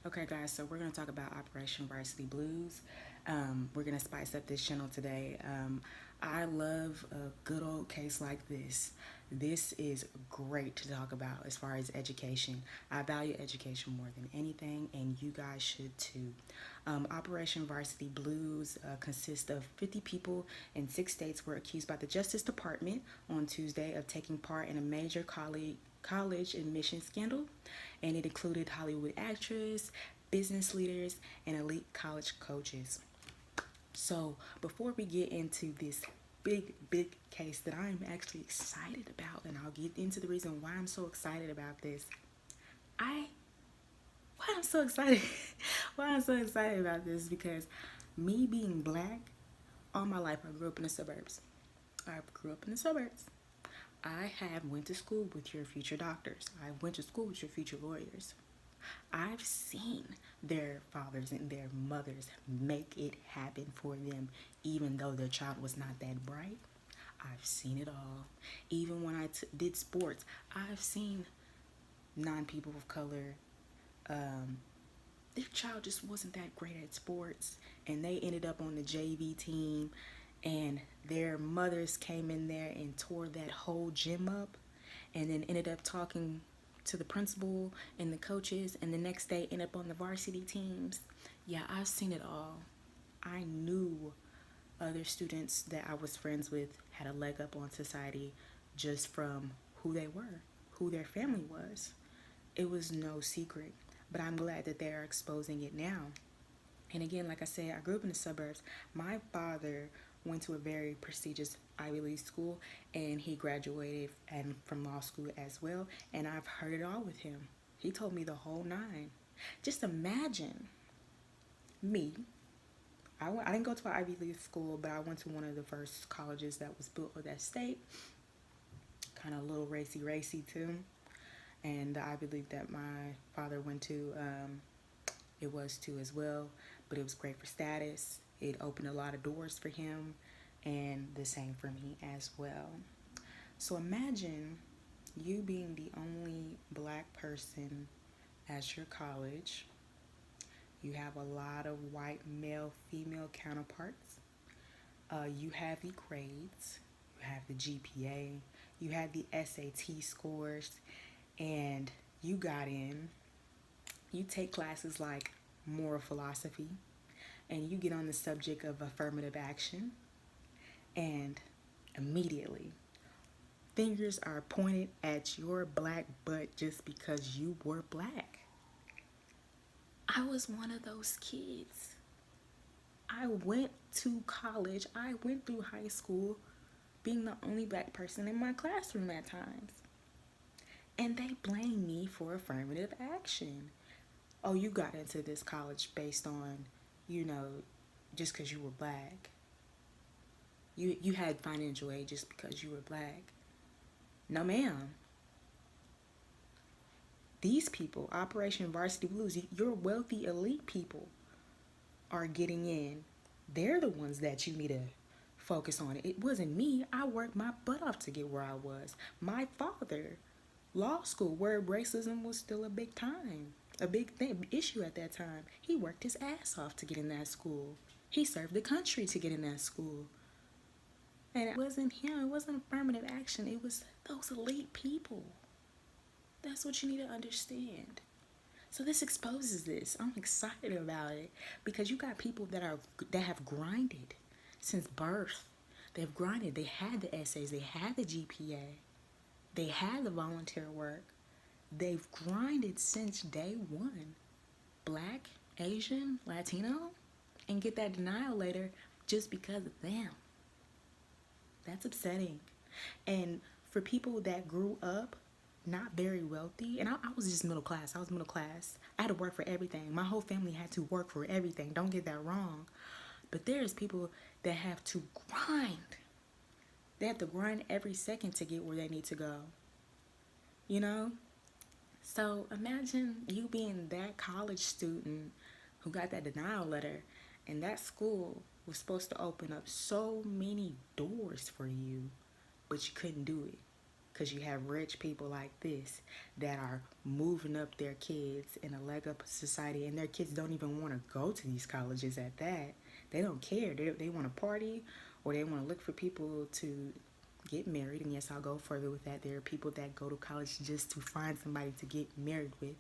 Okay, guys, so we're going to talk about Operation Varsity Blues. We're going to spice up this channel today. I love a good old case like this. This is great to talk about as far as education. I value education more than anything, and you guys should too. Operation Varsity Blues consists of 50 people in 6 states were accused by the Justice Department on Tuesday of taking part in a major college admission scandal, and it included Hollywood actors, business leaders, and elite college coaches. So, before we get into this big case that I'm actually excited about, and I'll get into the reason why I'm so excited about this, I why I'm so excited, why I'm so excited about this because me being black, all my life I grew up in the suburbs. I grew up in the suburbs. I have went to school with your future doctors. I went to school with your future lawyers. I've seen their fathers and their mothers make it happen for them, even though their child was not that bright. I've seen it all. Even when I did sports, I've seen non-people of color. Their child just wasn't that great at sports, and they ended up on the JV team, and their mothers came in there and tore that whole gym up, and then ended up talking to the principal and the coaches, and the next day end up on the varsity teams. Yeah, I've seen it all. I knew other students that I was friends with had a leg up on society just from who they were, who their family was. It was no secret, but I'm glad that they're exposing it now. And again, like I said, I grew up in the suburbs. My father went to a very prestigious Ivy League school, and he graduated and from law school as well. And I've heard it all with him. He told me the whole nine. Just imagine me. I didn't go to an Ivy League school, but I went to one of the first colleges that was built for that state. Kind of a little racy too. And the Ivy League that my father went to, it was too as well, but it was great for status. It opened a lot of doors for him, and the same for me as well. So imagine you being the only black person at your college. You have a lot of white male female counterparts. You have the grades, you have the GPA, you have the SAT scores, and you got in. You take classes like moral philosophy, and you get on the subject of affirmative action, and immediately fingers are pointed at your black butt just because you were black. I was one of those kids. I went to college, I went through high school being the only black person in my classroom at times. And they blame me for affirmative action. Oh, you got into this college based on, you know, just because you were black. You had financial aid just because you were black. No, ma'am. These people, Operation Varsity Blues, your wealthy elite people are getting in. They're the ones that you need to focus on. It wasn't me. I worked my butt off to get where I was. My father, law school, where racism was still a big time, a big thing, issue at that time. He worked his ass off to get in that school. He served the country to get in that school. And it wasn't him. It wasn't affirmative action. It was those elite people. That's what you need to understand. So this exposes this. I'm excited about it because you got people that have grinded since birth. They've grinded. They had the essays. They had the GPA. They had the volunteer work. They've grinded since day one. Black, Asian, Latino, and get that denial later just because of them. That's upsetting. And for people that grew up not very wealthy, and I was just middle class. I was middle class. I had to work for everything. My whole family had to work for everything. Don't get that wrong. But there's people that have to grind. They have to grind every second to get where they need to go. You know? So imagine you being that college student who got that denial letter, and that school was supposed to open up so many doors for you, but you couldn't do it. because you have rich people like this that are moving up their kids in a leg up society, and their kids don't even want to go to these colleges at that. They don't care. They want to party, or they want to look for people to get married. And yes, I'll go further with that. There are people that go to college just to find somebody to get married with.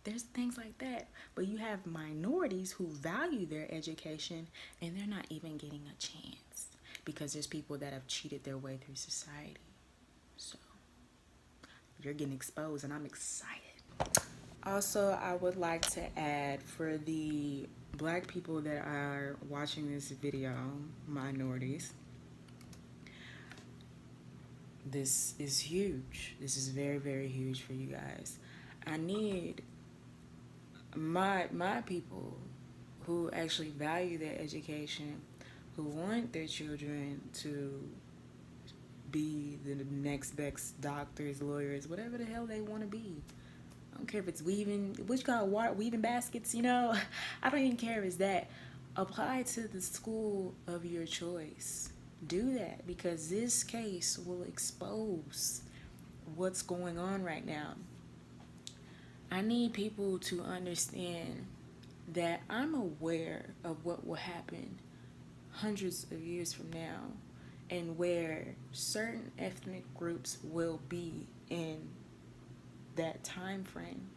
There's things like that. But you have minorities who value their education, and they're not even getting a chance because there's people that have cheated their way through society. So you're getting exposed, and I'm excited. Also, I would like to add, for the black people that are watching this video, minorities, this is huge. This is very, very huge for you guys. I need my people who actually value their education, who want their children to be the next best doctors, lawyers, whatever the hell they want to be. I don't care if it's weaving, what you call water, weaving baskets, you know. I don't even care if it's that. Apply to the school of your choice. Do that, because this case will expose what's going on right now. I need people to understand that I'm aware of what will happen hundreds of years from now, and where certain ethnic groups will be in that time frame.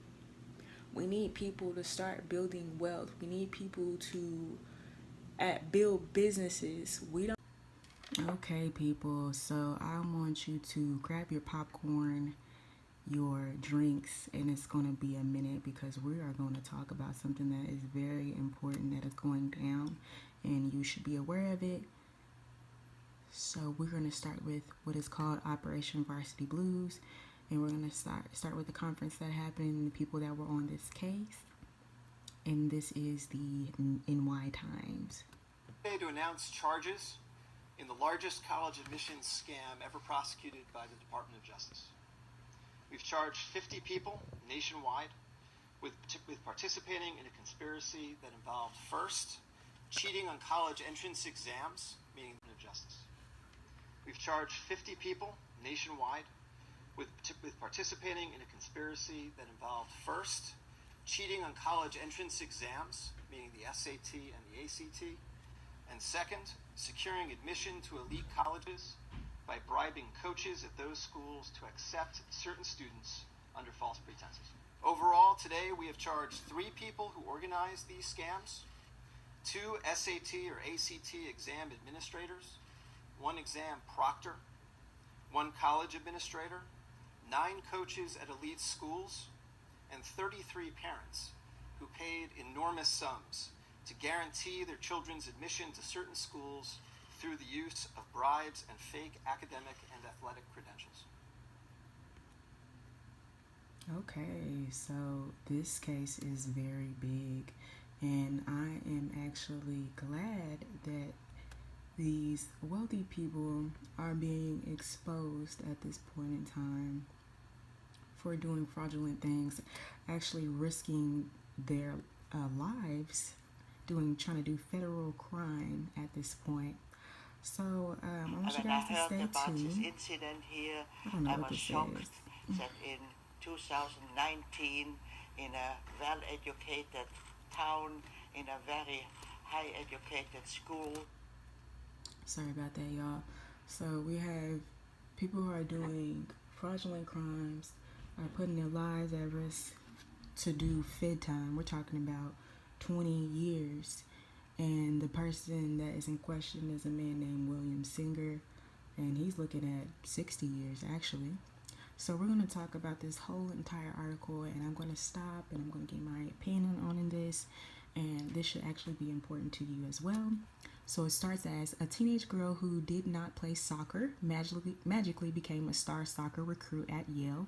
We need people to start building wealth. We need people to build businesses. We don't. Okay, people, so I want you to grab your popcorn, your drinks, and it's going to be a minute, because we are going to talk about something that is very important that is going down, and you should be aware of it. So we're going to start with what is called OperationVarsity Blues, and we're going to start with the conference that happened and the people that were on this case. And this is the NY Times. To announce charges in the largest college admissions scam ever prosecuted by the Department of Justice. We've charged 50 people nationwide with participating in a conspiracy that involved, first, cheating on college entrance exams, meaning the Department of Justice. We've charged 50 people nationwide with participating in a conspiracy that involved, first, cheating on college entrance exams, meaning the SAT and the ACT, and second, securing admission to elite colleges by bribing coaches at those schools to accept certain students under false pretenses. Overall, today we have charged 3 people who organized these scams, 2 SAT or ACT exam administrators, 1 exam proctor, 1 college administrator, 9 coaches at elite schools, and 33 parents who paid enormous sums to guarantee their children's admission to certain schools through the use of bribes and fake academic and athletic credentials. Okay, so this case is very big, and I am actually glad that these wealthy people are being exposed at this point in time for doing fraudulent things, actually risking their lives, trying to do federal crime at this point. So I want you guys to stay tuned. This incident here, I don't know I what was this shocked is. that in 2019, in a well-educated town, in a very high-educated school. Sorry about that, y'all. So we have people who are doing fraudulent crimes, are putting their lives at risk to do Fed time. We're talking about 20 years. And the person that is in question is a man named William Singer, and he's looking at 60 years actually. So we're going to talk about this whole entire article, and I'm going to stop and I'm going to get my opinion on this, and this should actually be important to you as well. So it starts as: a teenage girl who did not play soccer magically became a star soccer recruit at Yale.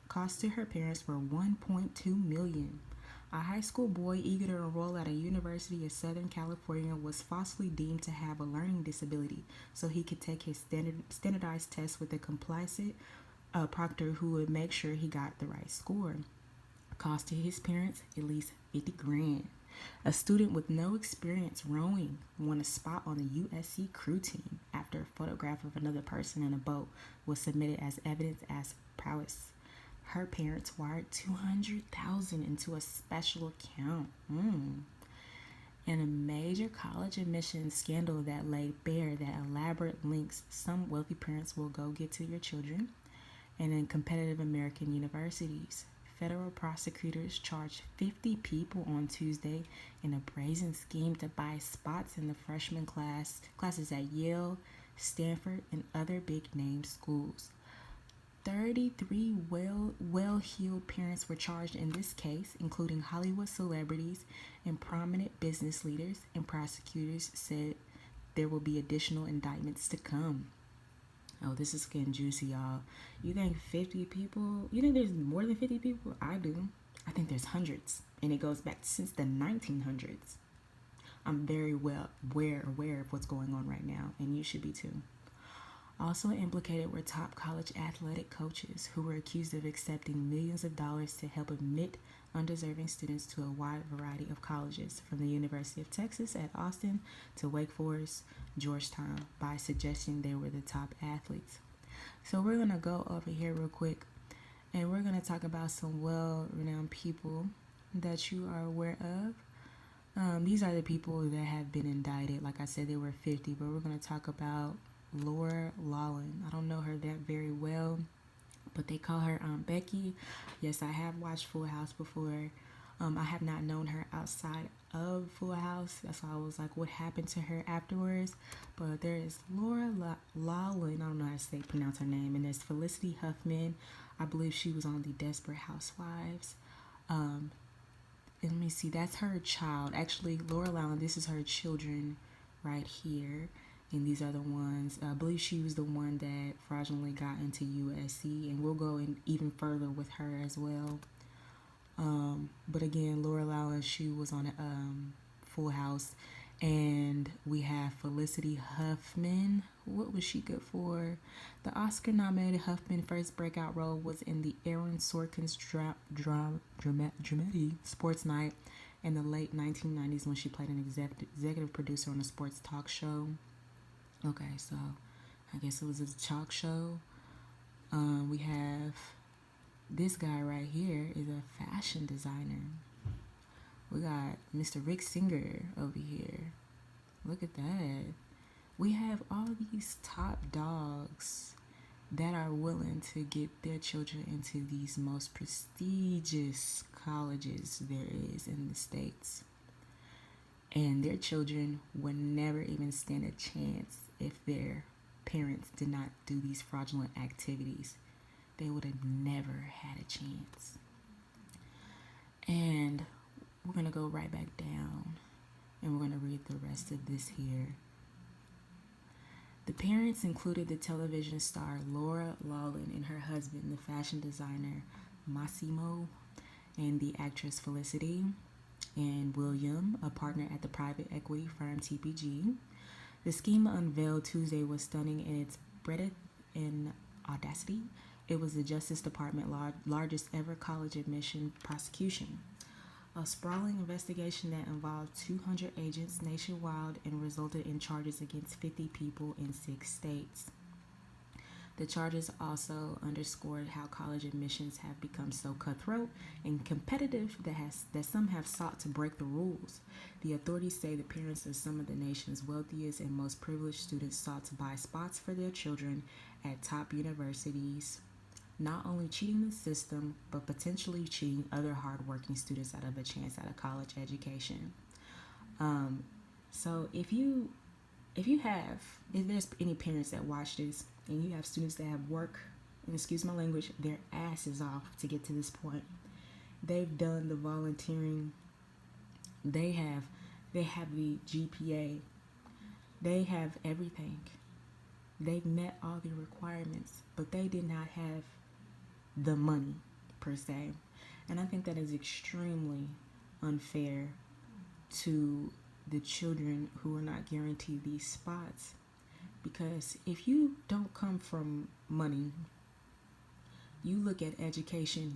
Costs to her parents were $1.2 million. A high school boy eager to enroll at a university in Southern California was falsely deemed to have a learning disability so he could take his standardized test with a complacent proctor who would make sure he got the right score. Cost to his parents at least $50,000. A student with no experience rowing won a spot on the USC crew team after a photograph of another person in a boat was submitted as evidence as prowess. Her parents wired $200,000 into a special account. In a major college admissions scandal that laid bare that elaborate links some wealthy parents will go get to your children, and in competitive American universities, federal prosecutors charged 50 people on Tuesday in a brazen scheme to buy spots in the freshman classes at Yale, Stanford, and other big-name schools. 33 well-heeled parents were charged in this case, including Hollywood celebrities and prominent business leaders, and prosecutors said there will be additional indictments to come. Oh, this is getting juicy, y'all. You think 50 people? You think there's more than 50 people? I do. I think there's hundreds, and it goes back since the 1900s. I'm very well aware of what's going on right now, and you should be too. Also implicated were top college athletic coaches who were accused of accepting millions of dollars to help admit undeserving students to a wide variety of colleges, from the University of Texas at Austin to Wake Forest, Georgetown, by suggesting they were the top athletes. So we're going to go over here real quick, and we're going to talk about some well-renowned people that you are aware of. These are the people that have been indicted. Like I said, there were 50, but we're going to talk about Laura Lawlin. I don't know her that very well, but they call her Aunt Becky. Yes, I have watched Full House before. I have not known her outside of Full House. That's why I was like, what happened to her afterwards? But there is Laura Lawlin. I don't know how to pronounce her name. And there's Felicity Huffman. I believe she was on the Desperate Housewives. And let me see, that's her child. Actually, Laura Lawlin, this is her children right here. And these are the ones, I believe she was the one that fraudulently got into USC, and we'll go in even further with her as well. But again, Laura Lawlin, she was on Full House. And we have Felicity Huffman. What was she good for? The Oscar-nominated Huffman first breakout role was in the Aaron Sorkin's dramedy Sports Night in the late 1990s, when she played an executive producer on a sports talk show. Okay, so I guess it was a talk show. We have this guy right here is a fashion designer. We got Mr. Rick Singer over here. Look at that. We have all these top dogs that are willing to get their children into these most prestigious colleges there is in the States. And their children would never even stand a chance if their parents did not do these fraudulent activities. They would have never had a chance. And we're going to go right back down, and we're going to read the rest of this here. The parents included the television star Laura Lawlin and her husband, the fashion designer Massimo, and the actress Felicity, and William, a partner at the private equity firm TPG. The scheme unveiled Tuesday was stunning in its breadth and audacity. It was the Justice Department's largest ever college admission prosecution. A sprawling investigation that involved 200 agents nationwide and resulted in charges against 50 people in 6 states. The charges also underscored how college admissions have become so cutthroat and competitive that some have sought to break the rules. The authorities say the parents of some of the nation's wealthiest and most privileged students sought to buy spots for their children at top universities, not only cheating the system, but potentially cheating other hardworking students out of a chance at a college education. So if there's any parents that watch this, and you have students that have worked, and excuse my language, their asses off to get to this point. They've done the volunteering. They have the GPA. They have everything. They've met all the requirements, but they did not have the money per se. And I think that is extremely unfair to the children who are not guaranteed these spots. Because if you don't come from money, You look at education,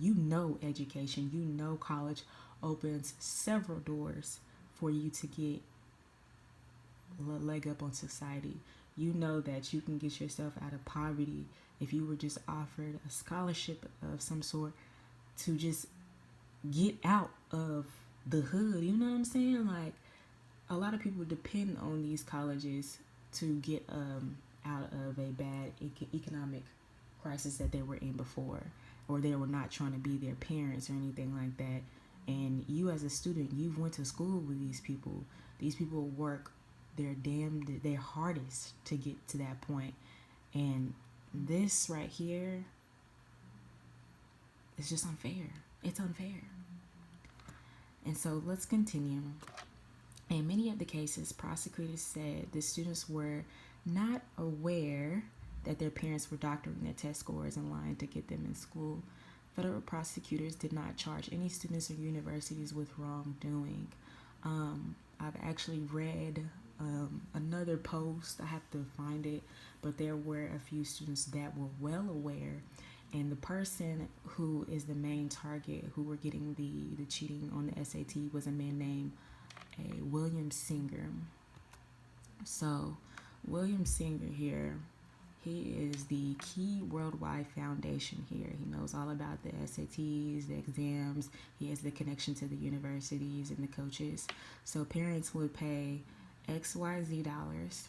college opens several doors for you to get a leg up on society. You know that you can get yourself out of poverty if you were just offered a scholarship of some sort to just get out of the hood. You know what I'm saying? Like, a lot of people depend on these colleges to get out of a bad economic crisis that they were in before, or they were not trying to be their parents or anything like that. And you as a student, you've went to school with these people. These people work their hardest to get to that point. And this right here is just unfair. It's unfair. And so let's continue. In many of the cases, prosecutors said the students were not aware that their parents were doctoring their test scores and lying to get them in school. Federal prosecutors did not charge any students or universities with wrongdoing. I've actually read another post, I have to find it, but there were a few students that were well aware, and the person who is the main target, who were getting the cheating on the SAT, was a man named William Singer. So William Singer here, he is the key worldwide foundation here. He knows all about the SATs, the exams. He has the connection to the universities and the coaches. So parents would pay XYZ dollars,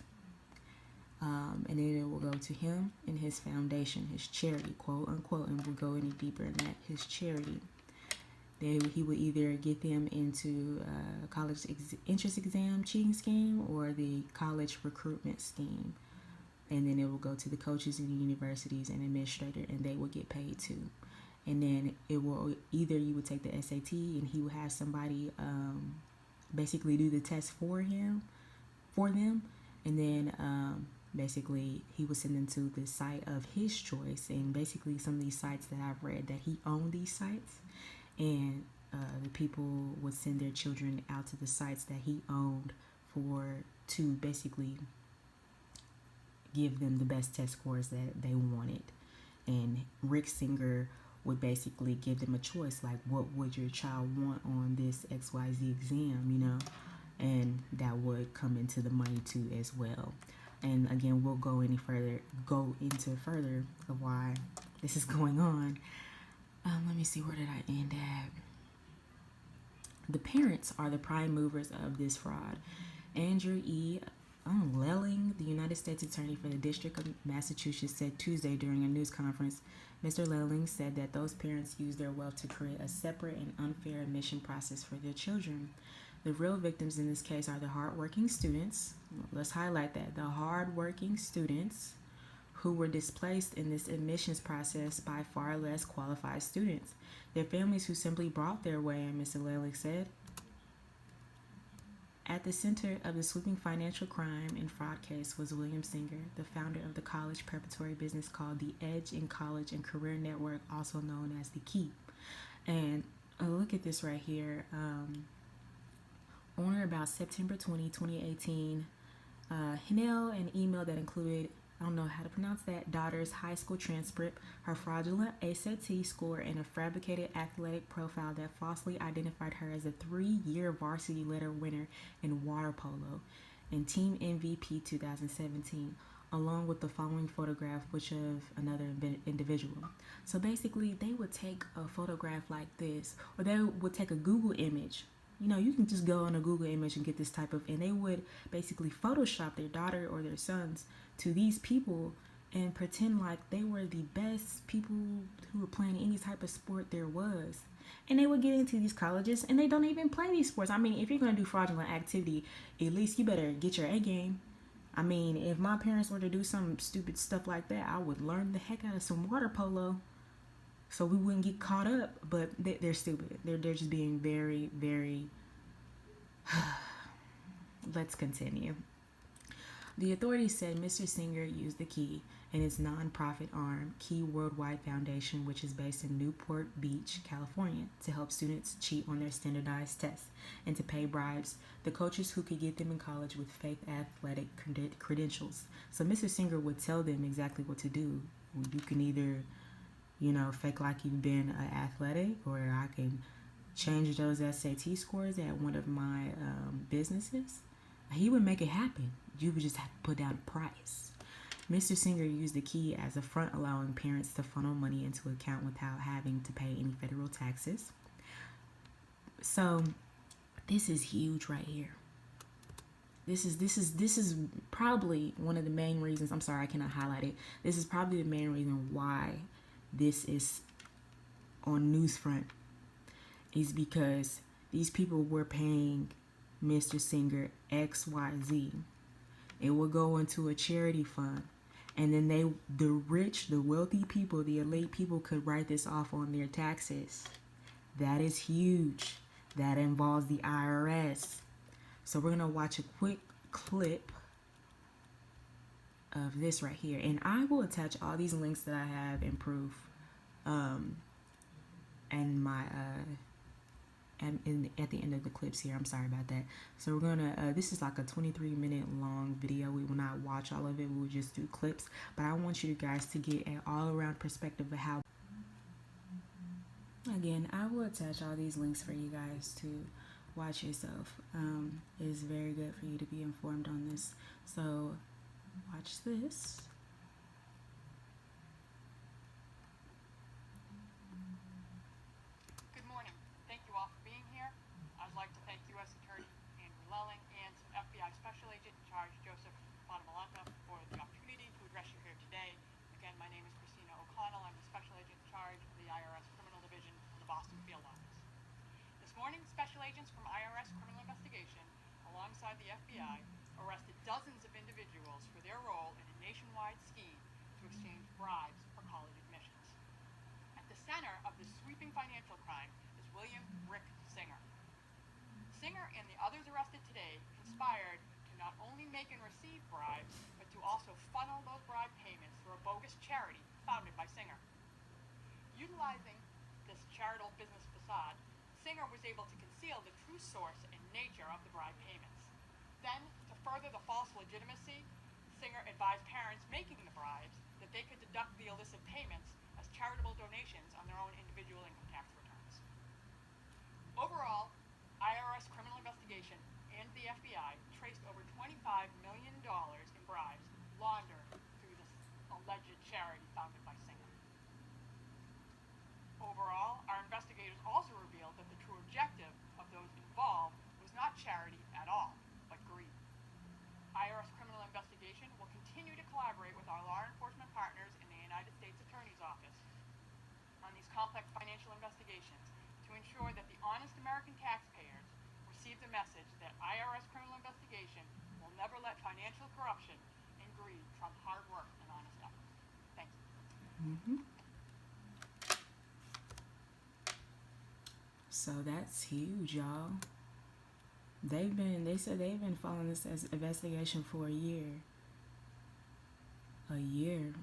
and then it will go to him and his foundation, his charity, quote unquote, and we'll go any deeper in that, his charity. He would either get them into a college entrance exam cheating scheme or the college recruitment scheme. And then it will go to the coaches in the universities and administrator, and they will get paid too. And then it will either you would take the SAT and he would have somebody basically do the test for them, and then basically he would send them to the site of his choice. And basically some of these sites that I've read, that he owned these sites, and the people would send their children out to the sites that he owned to basically give them the best test scores that they wanted. And Rick Singer would basically give them a choice, like, what would your child want on this XYZ exam, and that would come into the money too as well. And again, we'll go into further of why this is going on. Let me see, where did I end at? The parents are the prime movers of this fraud. Andrew E. Lelling, the United States Attorney for the District of Massachusetts, said Tuesday during a news conference, Mr. Lelling said that those parents use their wealth to create a separate and unfair admission process for their children. The real victims in this case are the hardworking students. Let's highlight that. The hardworking students who were displaced in this admissions process by far less qualified students. Their families who simply brought their way, Mr. Lelling said. At the center of the sweeping financial crime and fraud case was William Singer, the founder of the college preparatory business called the Edge in College and Career Network, also known as the Key. And look at this right here. On or about September 20, 2018, Hinel, an email that included, I don't know how to pronounce that, daughter's high school transcript, her fraudulent SAT score, and a fabricated athletic profile that falsely identified her as a 3-year varsity letter winner in water polo and team MVP 2017, along with the following photograph, which of another individual. So basically, they would take a photograph like this, or they would take a Google image. You can just go on a Google image and get this type of, and they would basically Photoshop their daughter or their sons to these people and pretend like they were the best people who were playing any type of sport there was. And they would get into these colleges and they don't even play these sports. I mean, if you're going to do fraudulent activity, at least you better get your A game. I mean, if my parents were to do some stupid stuff like that, I would learn the heck out of some water polo so we wouldn't get caught up. But they're stupid. They're just being very, very... Let's continue. The authorities said Mr. Singer used the Key and its nonprofit arm, Key Worldwide Foundation, which is based in Newport Beach, California, to help students cheat on their standardized tests and to pay bribes, the coaches who could get them in college with fake athletic credentials. So Mr. Singer would tell them exactly what to do. You can either, fake like you've been athletic, or I can change those SAT scores at one of my businesses. He would make it happen. You would just have to put down a price. Mr. Singer used the key as a front, allowing parents to funnel money into account without having to pay any federal taxes. So this is huge right here. This is probably one of the main reasons. I'm sorry, I cannot highlight it. This is probably the main reason why this is on Newsfront, is because these people were paying Mr. Singer XYZ. It will go into a charity fund, and then the rich, the wealthy people, the elite people could write this off on their taxes. That is huge. That involves the IRS. So we're gonna watch a quick clip of this right here, and I will attach all these links that I have in proof, and my and at the end of the clips here. I'm sorry about that. So we're gonna this is like a 23-minute long video. We will not watch all of it. We will just do clips, but I want you guys to get an all-around perspective of how. Again, I will attach all these links for you guys to watch yourself. It is very good for you to be informed on this. So watch this. Good morning. Thank you all for being here. I'd like to thank U.S. Attorney Andrew Lelling and FBI Special Agent in Charge Joseph Bonamalenta for the opportunity to address you here today. Again, my name is Christina O'Connell. I'm the Special Agent in Charge of the IRS Criminal Division of the Boston Field Office. This morning, special agents from IRS Criminal Investigation, alongside the FBI, arrested dozens of individuals for their role in a nationwide scheme to exchange bribes for college admissions. At the center of this sweeping financial crime is William Rick Singer. Singer and the others arrested today conspired to not only make and receive bribes, but to also funnel those bribe payments through a bogus charity founded by Singer. Utilizing this charitable business facade, Singer was able to conceal the true source and nature of the bribe payments. Then, to further the false legitimacy, Singer advised parents making the bribes that they could deduct the illicit payments as charitable donations on their own individual income tax returns. Overall, IRS Criminal Investigation and the FBI traced over $25 million in bribes laundered through this alleged charity founded by Singer. Overall, our investigators also revealed that the true objective of those involved was not charity at all, but greed. IRS Criminal Investigation will continue to collaborate with our law enforcement partners in the United States Attorney's Office on these complex financial investigations to ensure that the honest American taxpayers receive the message that IRS Criminal Investigation will never let financial corruption and greed trump hard work and honest effort. Thank you. So that's huge, y'all. They said they've been following this as investigation for a year. A year.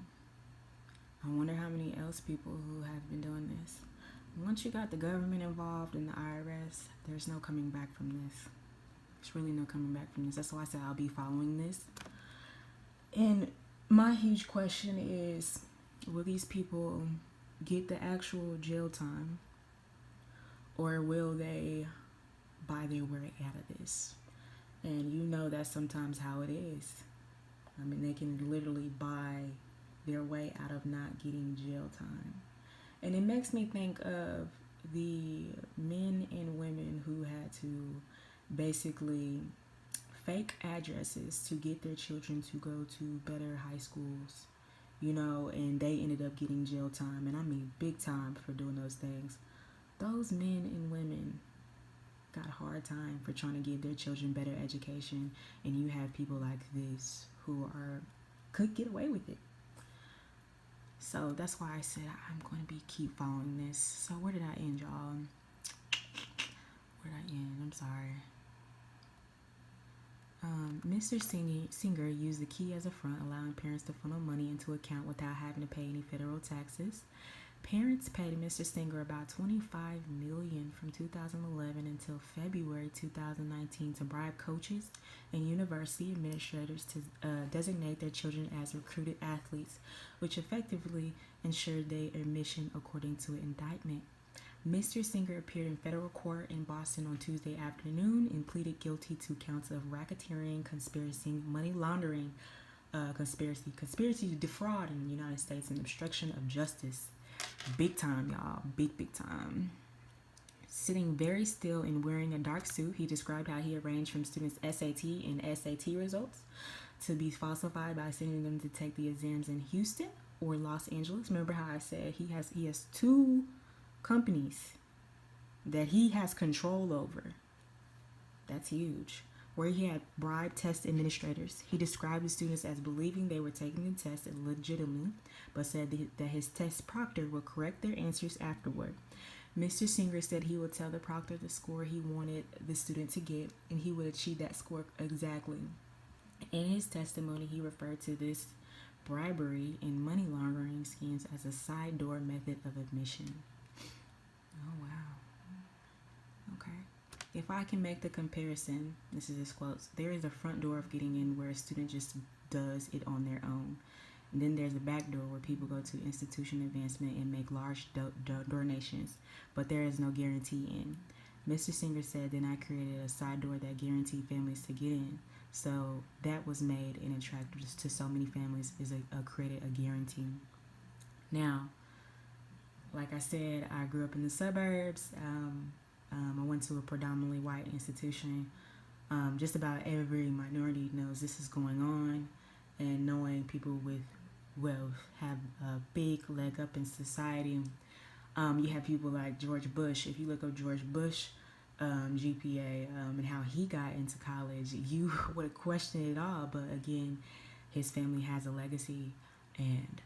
I wonder how many else people who have been doing this. Once you got the government involved in the IRS, there's no coming back from this. There's really no coming back from this. That's why I said I'll be following this. And my huge question is, will these people get the actual jail time? Or will they buy their way out of this? And you know that's sometimes how it is. I mean, they can literally buy their way out of not getting jail time. And it makes me think of the men and women who had to basically fake addresses to get their children to go to better high schools, and they ended up getting jail time. And I mean big time for doing those things. Those men and women got a hard time for trying to give their children better education, and you have people like this who could get away with it. So that's why I said I'm going to keep following this. So where did I end, y'all? Where did I end? I'm sorry. Mr. Singer used the key as a front, allowing parents to funnel money into account without having to pay any federal taxes. Parents paid Mr. Singer about $25 million from 2011 until February 2019 to bribe coaches and university administrators to designate their children as recruited athletes, which effectively ensured their admission according to an indictment. Mr. Singer appeared in federal court in Boston on Tuesday afternoon and pleaded guilty to counts of racketeering, conspiracy, money laundering, conspiracy to defraud in the United States, and obstruction of justice. Big time, y'all. Big time. Sitting very still and wearing a dark suit, he described how he arranged for students' SAT and SAT results to be falsified by sending them to take the exams in Houston or Los Angeles. Remember how I said he has two companies that he has control over. That's huge. Where he had bribed test administrators. He described the students as believing they were taking the test legitimately, but said that his test proctor would correct their answers afterward. Mr. Singer said he would tell the proctor the score he wanted the student to get, and he would achieve that score exactly. In his testimony, he referred to this bribery and money laundering schemes as a side door method of admission. Oh, wow. Okay. If I can make the comparison, this is his quotes, there is a front door of getting in where a student just does it on their own. And then there's a back door where people go to institution advancement and make large donations, but there is no guarantee in. Mr. Singer said, then I created a side door that guaranteed families to get in. So that was made and attracted to so many families is created a guarantee. Now, like I said, I grew up in the suburbs. I went to a predominantly white institution. Just about every minority knows this is going on, and knowing people with wealth have a big leg up in society. You have people like George Bush. If you look up George Bush GPA and how he got into college, you would question it all. But again, his family has a legacy, and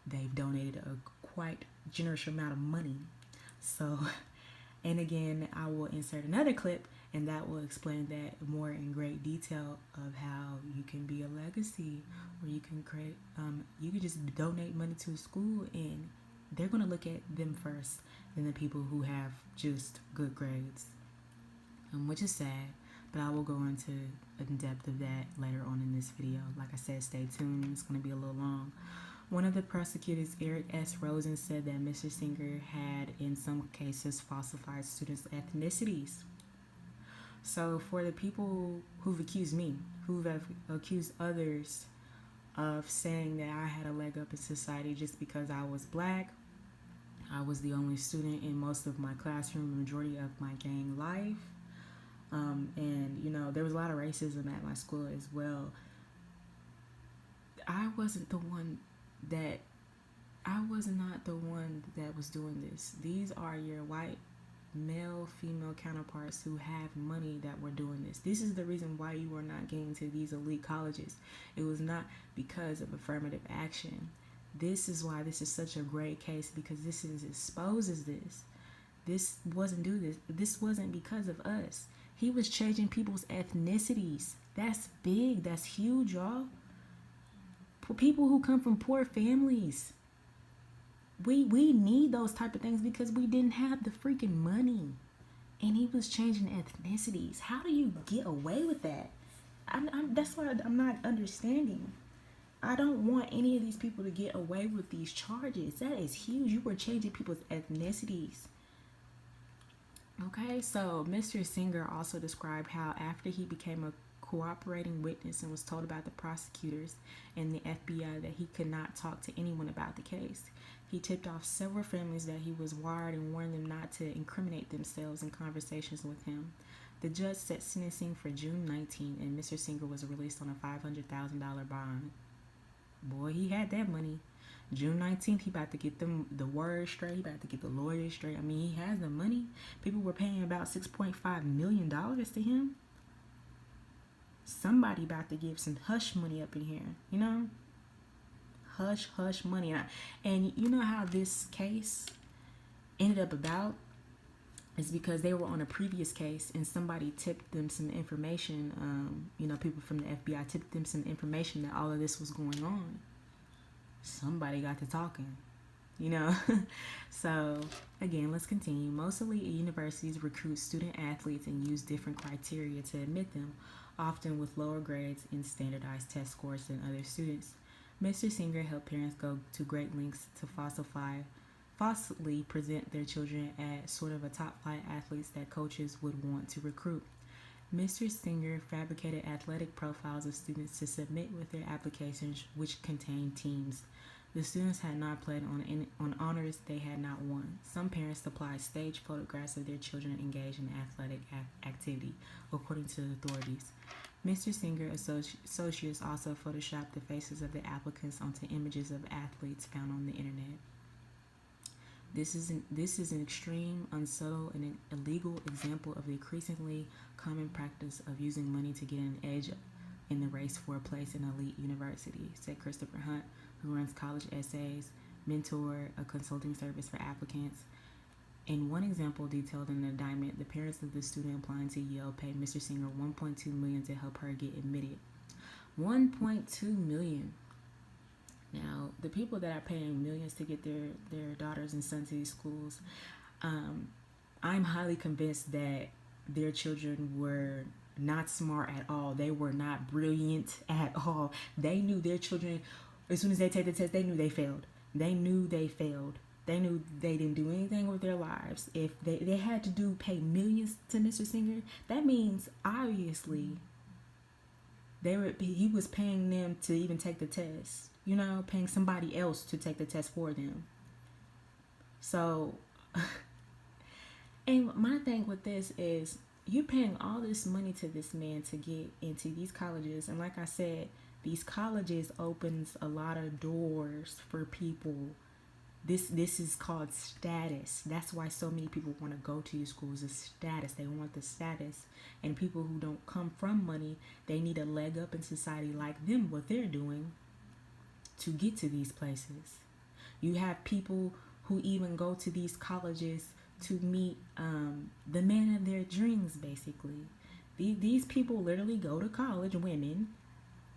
they've donated a quite generous amount of money. So, and again, I will insert another clip, and that will explain that more in great detail of how you can be a legacy, or you can create, you can just donate money to a school, and they're going to look at them first than the people who have just good grades, which is sad, but I will go into in depth of that later on in this video. Like I said, stay tuned. It's going to be a little long. One of the prosecutors, Eric S. Rosen, said that Mr. Singer had, in some cases, falsified students' ethnicities. So for the people who've accused me, who have accused others of saying that I had a leg up in society just because I was black, I was the only student in most of my classroom, the majority of my gang life, and you know, there was a lot of racism at my school as well. I was not the one that was doing this. These are your white male, female counterparts who have money that were doing this. This is the reason why you were not getting to these elite colleges. It was not because of affirmative action. This is why this is such a great case, because this exposes this. This wasn't because of us. He was changing people's ethnicities. That's big. That's huge, y'all. For people who come from poor families, we need those type of things because we didn't have the freaking money. And he was changing ethnicities. How do you get away with that? That's what I'm not understanding. I don't want any of these people to get away with these charges. That is huge. You were changing people's ethnicities. Okay, so Mr. Singer also described how after he became a cooperating witness and was told about the prosecutors and the FBI that he could not talk to anyone about the case, he tipped off several families that he was wired and warned them not to incriminate themselves in conversations with him. The judge set sentencing for June 19, and Mr. Singer was released on a $500,000 bond. Boy, he had that money. June 19th, he about to get them the word straight. He about to get the lawyers straight. I mean, he has the money. People were paying about $6.5 million to him. Somebody about to give some hush money up in here, you know? Hush money. And you know how this case ended up about? It's because they were on a previous case and somebody tipped them some information. People from the FBI tipped them some information that all of this was going on. Somebody got to talking. you know. So again, let's continue. Most elite universities recruit student athletes and use different criteria to admit them, often with lower grades and standardized test scores than other students. Mr. Singer helped parents go to great lengths to falsely present their children as sort of a top flight athletes that coaches would want to recruit. Mr. Singer fabricated athletic profiles of students to submit with their applications, which contained teams. The students had not played on honors they had not won. Some parents supplied staged photographs of their children engaged in athletic activity, according to the authorities. Mr. Singer associates also photoshopped the faces of the applicants onto images of athletes found on the internet. This is an extreme, unsubtle, and an illegal example of the increasingly common practice of using money to get an edge in the race for a place in an elite university, said Christopher Hunt, who runs College Essays, Mentor, a consulting service for applicants. In one example detailed in the indictment, the parents of the student applying to Yale paid Mr. Singer $1.2 million to help her get admitted. $1.2 million. Now, the people that are paying millions to get their daughters and sons to these schools, I'm highly convinced that their children were not smart at all. They were not brilliant at all. They knew their children, as soon as they take the test, they knew they failed. They knew they failed. They knew they didn't do anything with their lives. If they had to pay millions to Mr. Singer, that means obviously he was paying them to even take the test. You know, paying somebody else to take the test for them. So, and my thing with this is you're paying all this money to this man to get into these colleges. And like I said, these colleges opens a lot of doors for people. This is called status. That's why so many people want to go to these schools, is status. They want the status. And people who don't come from money, they need a leg up in society like them, what they're doing, to get to these places. You have people who even go to these colleges to meet the man of their dreams, basically. These people literally go to college, women.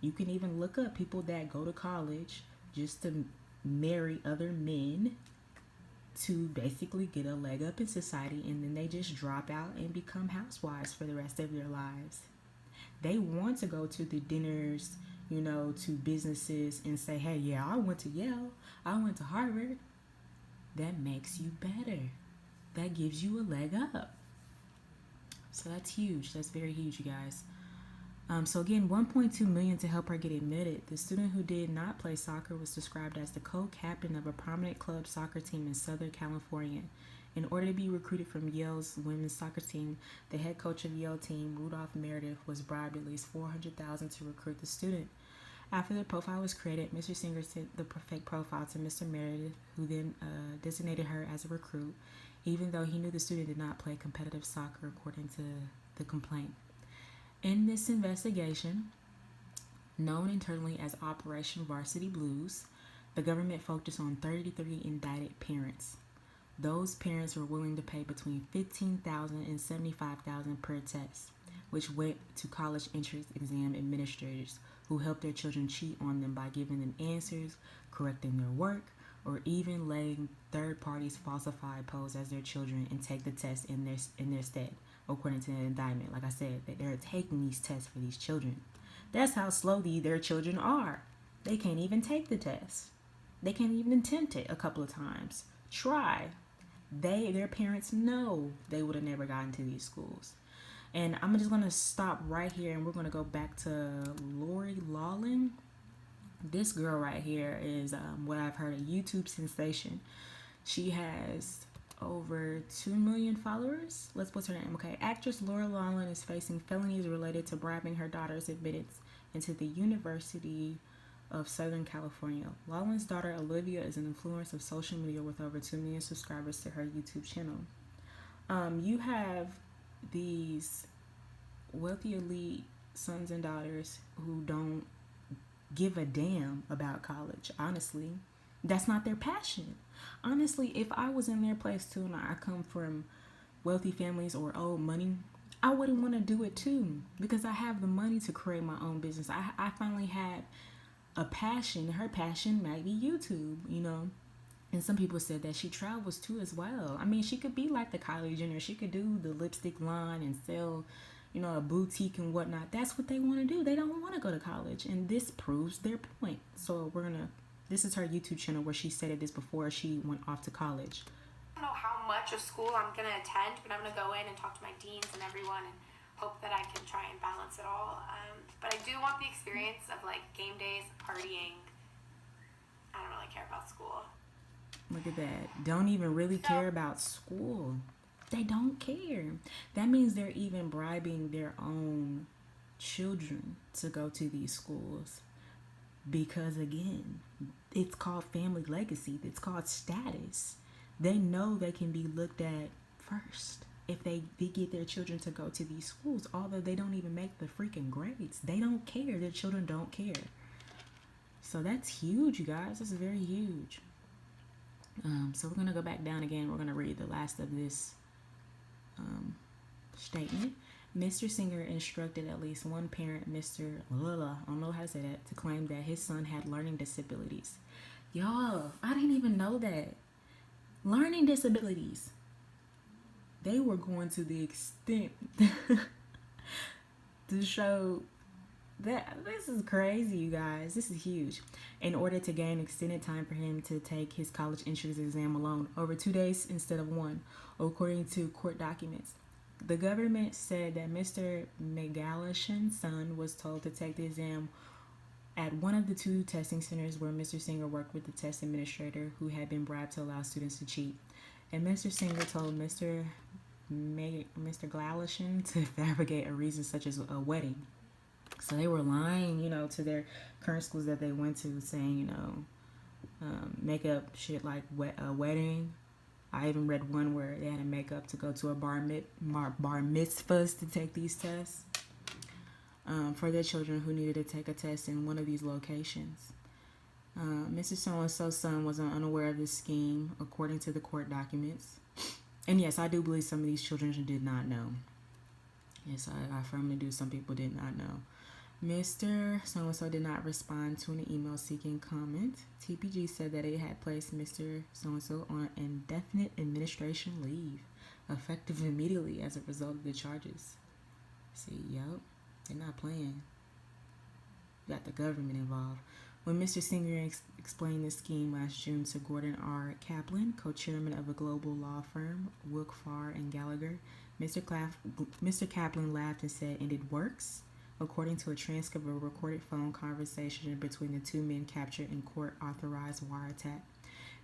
You can even look up people that go to college just to marry other men to basically get a leg up in society, and then they just drop out and become housewives for the rest of their lives. They want to go to the dinners, you know, to businesses and say, hey, yeah, I went to Yale, I went to Harvard. That makes you better. That gives you a leg up. So that's huge. That's very huge, you guys. So again, $1.2 million to help her get admitted. The student who did not play soccer was described as the co-captain of a prominent club soccer team in Southern California. In order to be recruited from Yale's women's soccer team, the head coach of the Yale team, Rudolph Meredith, was bribed at least $400,000 to recruit the student. After the profile was created, Mr. Singer sent the fake profile to Mr. Meredith, who then designated her as a recruit, even though he knew the student did not play competitive soccer, according to the complaint. In this investigation, known internally as OperationVarsity Blues, the government focused on 33 indicted parents. Those parents were willing to pay between $15,000 and $75,000 per test, which went to college entrance exam administrators who helped their children cheat on them by giving them answers, correcting their work, or even letting third parties falsify pose as their children and take the test in their stead, according to the indictment. Like I said, that they're taking these tests for these children. That's how slow their children are. They can't even take the test. They can't even attempt it a couple of times. Try. Their parents know they would have never gotten to these schools. And I'm just going to stop right here, and we're going to go back to Lori Loughlin. This girl right here is what I've heard, a YouTube sensation. She has over 2 million followers. What's her name? Okay, actress Lori Loughlin is facing felonies related to bribing her daughter's admittance into the University of Southern California. Laughlin's daughter Olivia is an influencer of social media with over 2 million subscribers to her YouTube channel. You have these wealthy elite sons and daughters who don't give a damn about college. Honestly, that's not their passion. Honestly, if I was in their place too, and I come from wealthy families or old money, I wouldn't want to do it too, because I have the money to create my own business. I finally have a passion. Her passion might be YouTube, you know. And some people said that she travels too as well. I mean, she could be like the Kylie Jenner. She could do the lipstick line and sell, you know, a boutique and whatnot. That's what they want to do. They don't want to go to college. And this proves their point. So this is her YouTube channel where she stated this before she went off to college. I don't know how much of school I'm going to attend, but I'm going to go in and talk to my deans and everyone and hope that I can try and balance it all. But I do want the experience of like game days, partying. I don't really care about school. Look at that. Don't even really care about school. They don't care. That means they're even bribing their own children to go to these schools. Because again, it's called family legacy. It's called status. They know they can be looked at first if they get their children to go to these schools, although they don't even make the freaking grades. They don't care. Their children don't care. So that's huge, you guys. This is very huge. So we're going to go back down again. We're going to read the last of this statement. Mr. Singer instructed at least one parent, Mr. Lula, I don't know how to say that, to claim that his son had learning disabilities. Y'all, I didn't even know that. Learning disabilities. They were going to the extent to show that this is crazy, you guys. This is huge. In order to gain extended time for him to take his college entrance exam alone, over 2 days instead of one, according to court documents. The government said that Mr. McGallison's son was told to take the exam at one of the 2 testing centers where Mr. Singer worked with the test administrator who had been bribed to allow students to cheat. And Mr. Singer told Mr. Glallison to fabricate a reason such as a wedding. So they were lying, you know, to their current schools that they went to, saying, you know, make up shit like a wedding. I even read one where they had to make up to go to a bar mitzvahs to take these tests for their children who needed to take a test in one of these locations. Mr. So-and-so's son was unaware of this scheme, according to the court documents. And yes, I do believe some of these children did not know. Yes, I firmly do. Some people did not know. Mr. So-and-so did not respond to an email seeking comment. TPG said that it had placed Mr. So-and-so on indefinite administration leave, effective immediately as a result of the charges. See, yup, they're not playing. Got the government involved. When Mr. Singer explained the scheme last June to Gordon R. Kaplan, co-chairman of a global law firm, Wilk Farr and Gallagher, Mr. Kaplan laughed and said, "And it works?" According to a transcript of a recorded phone conversation between the 2 men captured in court-authorized wiretap.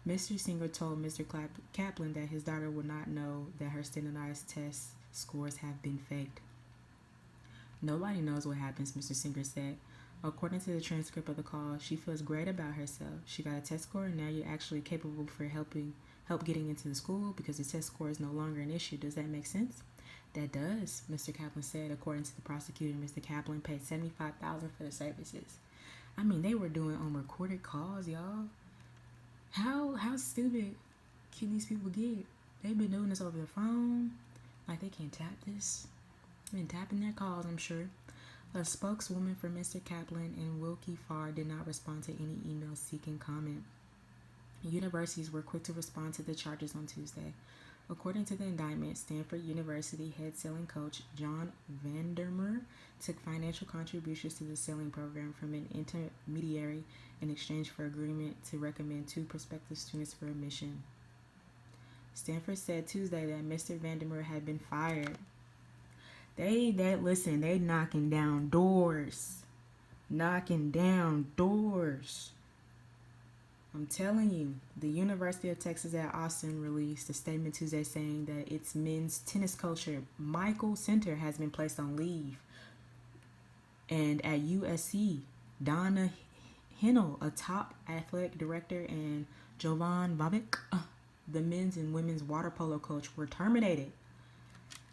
Mr. Singer told Mr. Kaplan that his daughter would not know that her standardized test scores have been faked. "Nobody knows what happens," Mr. Singer said. According to the transcript of the call, she feels great about herself. She got a test score, and now you're actually capable for help getting into the school because the test score is no longer an issue. Does that make sense? "That does," Mr. Kaplan said. According to the prosecutor, Mr. Kaplan paid $75,000 for the services. I mean, they were doing on recorded calls, y'all. How stupid can these people get? They've been doing this over the phone. Like, they can't tap this. They've been tapping their calls, I'm sure. A spokeswoman for Mr. Kaplan and Wilkie Farr did not respond to any emails seeking comment. Universities were quick to respond to the charges on Tuesday. According to the indictment, Stanford University head sailing coach John Vandermeer took financial contributions to the sailing program from an intermediary in exchange for agreement to recommend 2 prospective students for admission. Stanford said Tuesday that Mr. Vandermeer had been fired. They knocking down doors. Knocking down doors. I'm telling you, the University of Texas at Austin released a statement Tuesday saying that its men's tennis coach, Michael Center, has been placed on leave. And at USC, Donna Hennel, a top athletic director, and Jovan Vavic, the men's and women's water polo coach, were terminated.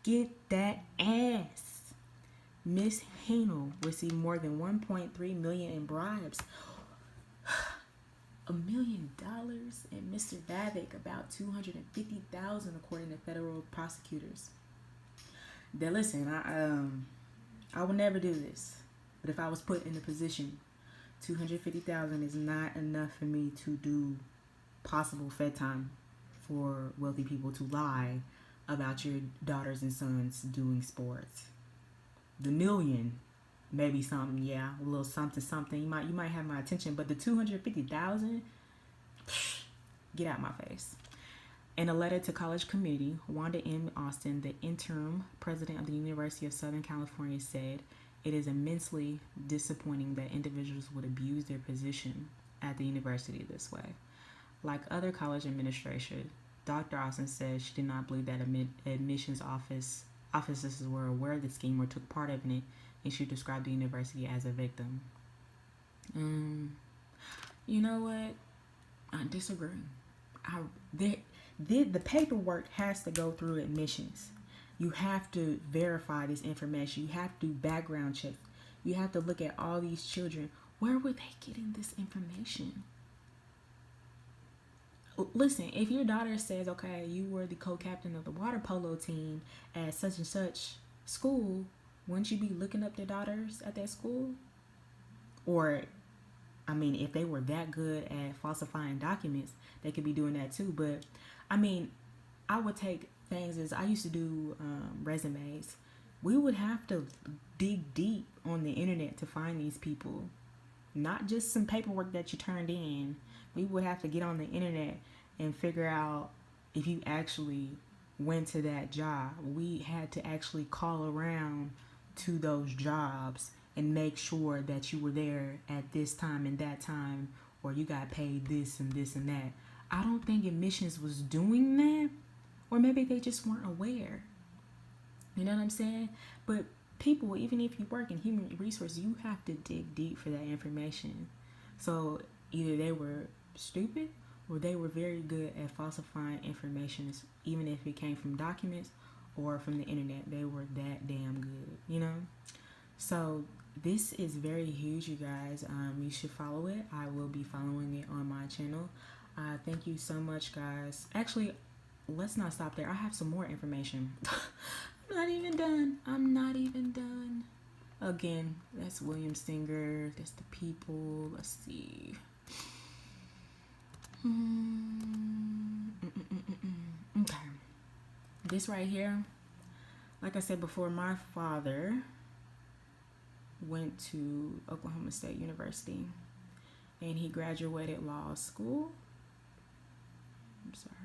Get that ass. Miss Hennel received more than $1.3 million in bribes. $1 million, and Mr. Vavic about $250,000, according to federal prosecutors. Now listen, I would never do this, but if I was put in the position, $250,000 is not enough for me to do possible Fed time for wealthy people to lie about your daughters and sons doing sports. The million, maybe something, yeah, a little something, something. You might have my attention, but the 250,000, get out my face. In a letter to college community, Wanda M. Austin, the interim president of the University of Southern California, said, "It is immensely disappointing that individuals would abuse their position at the university this way." Like other college administrators, Dr. Austin said she did not believe that admissions officers were aware of the scheme or took part in it, and she described the university as a victim. You know what? I disagree. The paperwork has to go through admissions. You have to verify this information. You have to do background checks. You have to look at all these children. Where were they getting this information? Listen, if your daughter says, okay, you were the co-captain of the water polo team at such and such school, wouldn't you be looking up their daughters at that school? Or, I mean, if they were that good at falsifying documents, they could be doing that too. But, I mean, I would take things as I used to do resumes. We would have to dig deep on the internet to find these people. Not just some paperwork that you turned in. We would have to get on the internet and figure out if you actually went to that job. We had to actually call around to those jobs and make sure that you were there at this time and that time, or you got paid this and this and that. I don't think admissions was doing that, or maybe they just weren't aware. You know what I'm saying? But people, even if you work in human resources, you have to dig deep for that information. So either they were stupid or they were very good at falsifying information, even if it came from documents or from the internet. They were that damn good, you know? So this is very huge, you guys. You should follow it. I will be following it on my channel. Thank you so much, guys. Actually, let's not stop there. I have some more information. I'm not even done. Again, that's William Singer. That's the people. Let's see. Okay. This right here, like I said before, my father went to Oklahoma State University and he graduated law school. I'm sorry.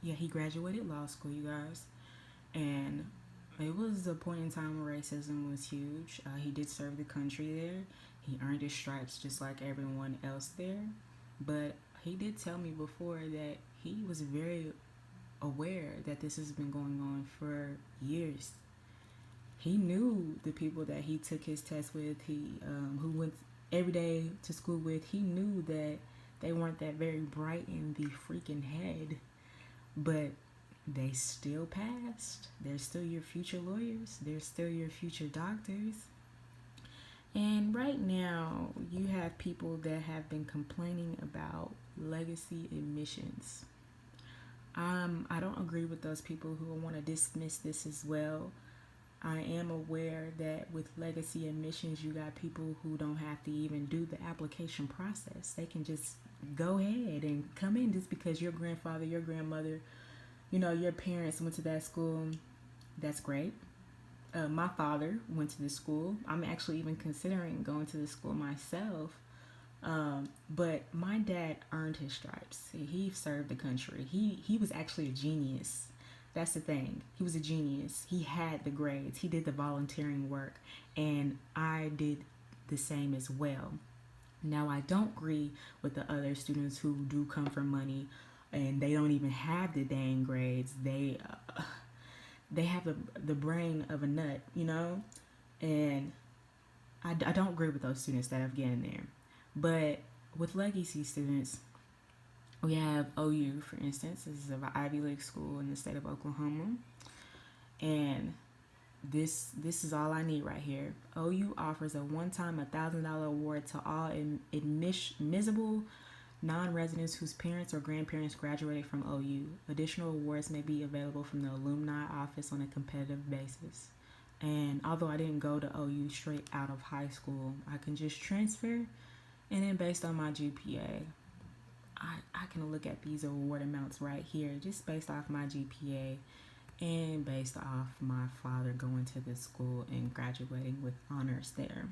Yeah, he graduated law school, you guys. And it was a point in time where racism was huge. He did serve the country there. He earned his stripes just like everyone else there. But he did tell me before that he was very aware that this has been going on for years. He knew the people that he took his test with, who went every day to school with. He knew that they weren't that very bright in the freaking head. But they still passed. They're still your future lawyers. They're still your future doctors. And right now, you have people that have been complaining about legacy admissions. I don't agree with those people who want to dismiss this as well. I am aware that with legacy admissions, you got people who don't have to even do the application process. They can just go ahead and come in just because your grandfather, your grandmother, your parents went to that school. That's great. My father went to this school. I'm actually even considering going to this school myself. But my dad earned his stripes. He served the country. He was actually a genius. That's the thing. He was a genius. He had the grades. He did the volunteering work. And I did the same as well. Now, I don't agree with the other students who do come from money and they don't even have the dang grades. They have the brain of a nut, and I don't agree with those students that have gotten there. But with legacy students, we have OU, for instance. This is an Ivy League school in the state of Oklahoma, and this is all I need right here. OU offers a one-time $1,000 award to all admissible non-residents whose parents or grandparents graduated from OU. Additional awards may be available from the alumni office on a competitive basis. And although I didn't go to OU straight out of high school, I can just transfer, and then based on my GPA, I can look at these award amounts right here just based off my GPA and based off my father going to this school and graduating with honors there.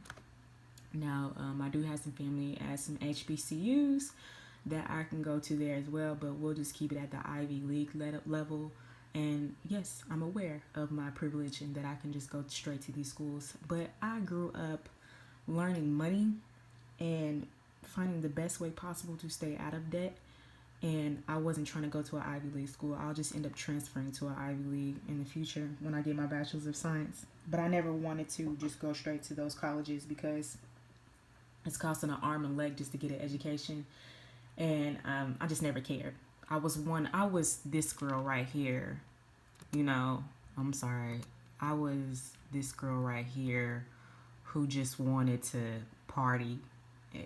Now, I do have some family at some HBCUs that I can go to there as well, but we'll just keep it at the Ivy League level. And yes, I'm aware of my privilege and that I can just go straight to these schools. But I grew up learning money and finding the best way possible to stay out of debt. And I wasn't trying to go to an Ivy League school. I'll just end up transferring to an Ivy League in the future when I get my bachelor's of science. But I never wanted to just go straight to those colleges because it's costing an arm and leg just to get an education. And I just never cared. I was this girl right here. I'm sorry. I was this girl right here who just wanted to party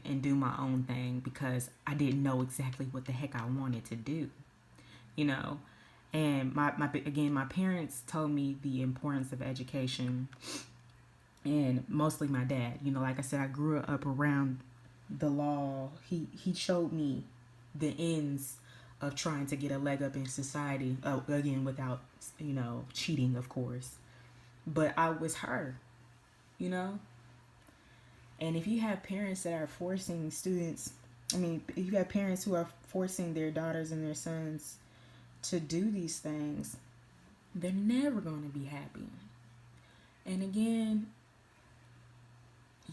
and do my own thing because I didn't know exactly what the heck I wanted to do, And my parents told me the importance of education, and mostly my dad. Like I said, I grew up around the law. He showed me the ends of trying to get a leg up in society, again, without, cheating, of course. But I was her, And if you have parents that are forcing if you have parents who are forcing their daughters and their sons to do these things, they're never going to be happy. And again,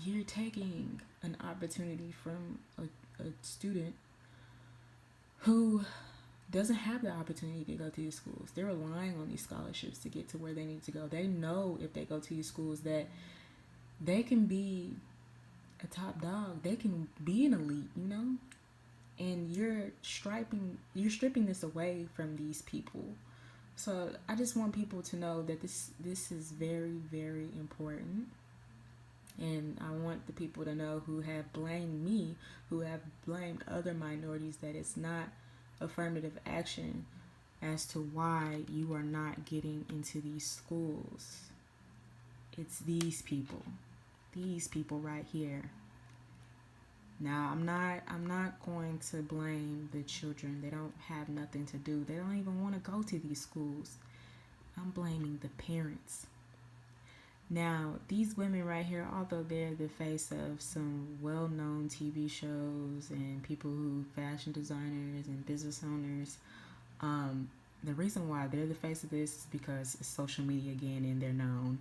you're taking an opportunity from a student who doesn't have the opportunity to go to these schools. They're relying on these scholarships to get to where they need to go. They know if they go to these schools that they can be a top dog. They can be an elite, And you're stripping this away from these people. So I just want people to know that this is very, very important. And I want the people to know who have blamed me, who have blamed other minorities, that it's not affirmative action as to why you are not getting into these schools. It's these people right here. Now, I'm not going to blame the children. They don't have nothing to do. They don't even want to go to these schools. I'm blaming the parents. Now, these women right here, although they're the face of some well-known TV shows and people who fashion designers and business owners, the reason why they're the face of this is because it's social media again and they're known.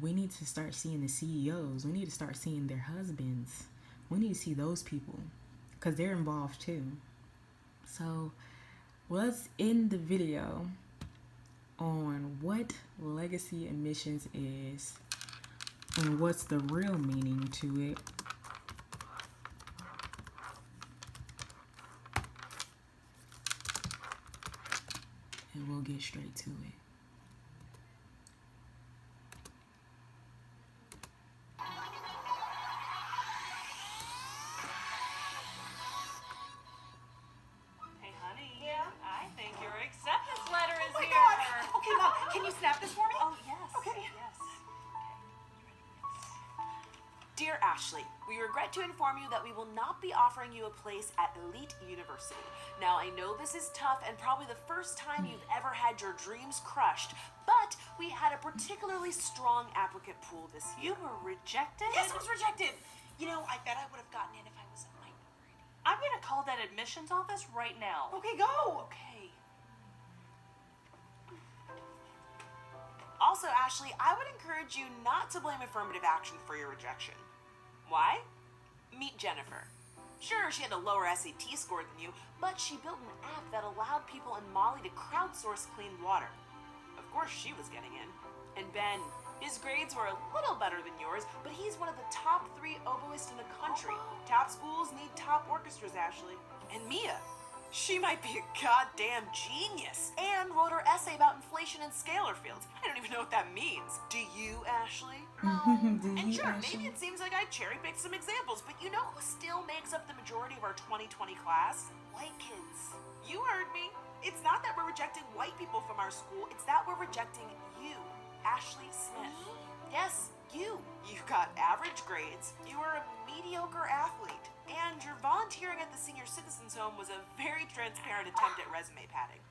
We need to start seeing the CEOs. We need to start seeing their husbands. We need to see those people because they're involved too. So let's end the video on what legacy admissions is and what's the real meaning to it. And we'll get straight to it. Hey, honey. Yeah? I think your acceptance letter is Oh my here. God! Okay, Mom, can you snap this for me? Oh, yes. Okay. Yes. Dear Ashley, we regret to inform you that we will not be offering you a place at Elite University. Now, I know this is tough and probably the first time you've ever had your dreams crushed, but we had a particularly strong applicant pool this year. You were rejected? Yes, I was rejected. I bet I would have gotten in if I was a minority. I'm going to call that admissions office right now. Okay, go. Okay. Also, Ashley, I would encourage you not to blame affirmative action for your rejection. Why? Meet Jennifer. Sure, she had a lower SAT score than you, but she built an app that allowed people in Mali to crowdsource clean water. Of course, she was getting in. And Ben, his grades were a little better than yours, but he's one of the top 3 oboists in the country. Top schools need top orchestras, Ashley. And Mia, she might be a goddamn genius and wrote her essay about inflation in scalar fields. I don't even know what that means. Do you, Ashley? And sure, maybe it seems like I cherry-picked some examples, but you know who still makes up the majority of our 2020 class? White kids. You heard me. It's not that we're rejecting white people from our school, it's that we're rejecting you, Ashley Smith. Yes, you. You got average grades. You were a mediocre athlete. And your volunteering at the senior citizens home was a very transparent attempt at resume padding.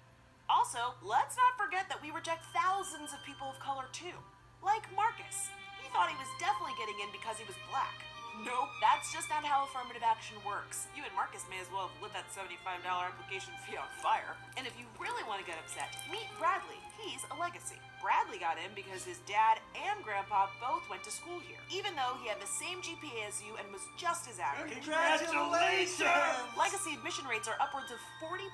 Also, let's not forget that we reject thousands of people of color too. Like Marcus. He thought he was definitely getting in because he was black. Nope, that's just not how affirmative action works. You and Marcus may as well have lit that $75 application fee on fire. And if you really want to get upset, meet Bradley. He's a legacy. Bradley got in because his dad and grandpa both went to school here, even though he had the same GPA as you and was just as average. Congratulations! Legacy admission rates are upwards of 40%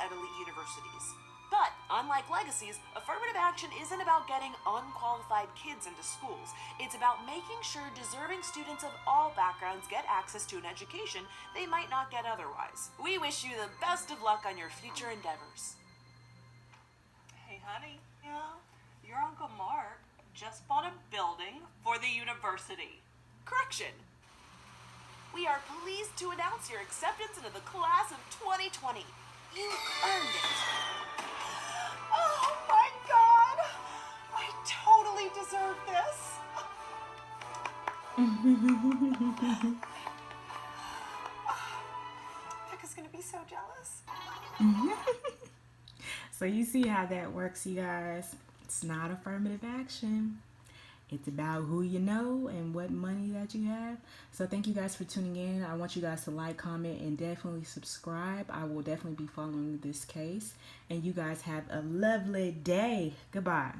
at elite universities. But, unlike legacies, affirmative action isn't about getting unqualified kids into schools. It's about making sure deserving students of all backgrounds get access to an education they might not get otherwise. We wish you the best of luck on your future endeavors. Hey, honey. Yeah? Your Uncle Mark just bought a building for the university. Correction. We are pleased to announce your acceptance into the class of 2020. You earned it. Oh my god! I totally deserve this. Becca's gonna be so jealous. So you see how that works, you guys. It's not affirmative action. It's about who you know and what money that you have. So thank you guys for tuning in. I want you guys to like, comment, and definitely subscribe. I will definitely be following this case. And you guys have a lovely day. Goodbye.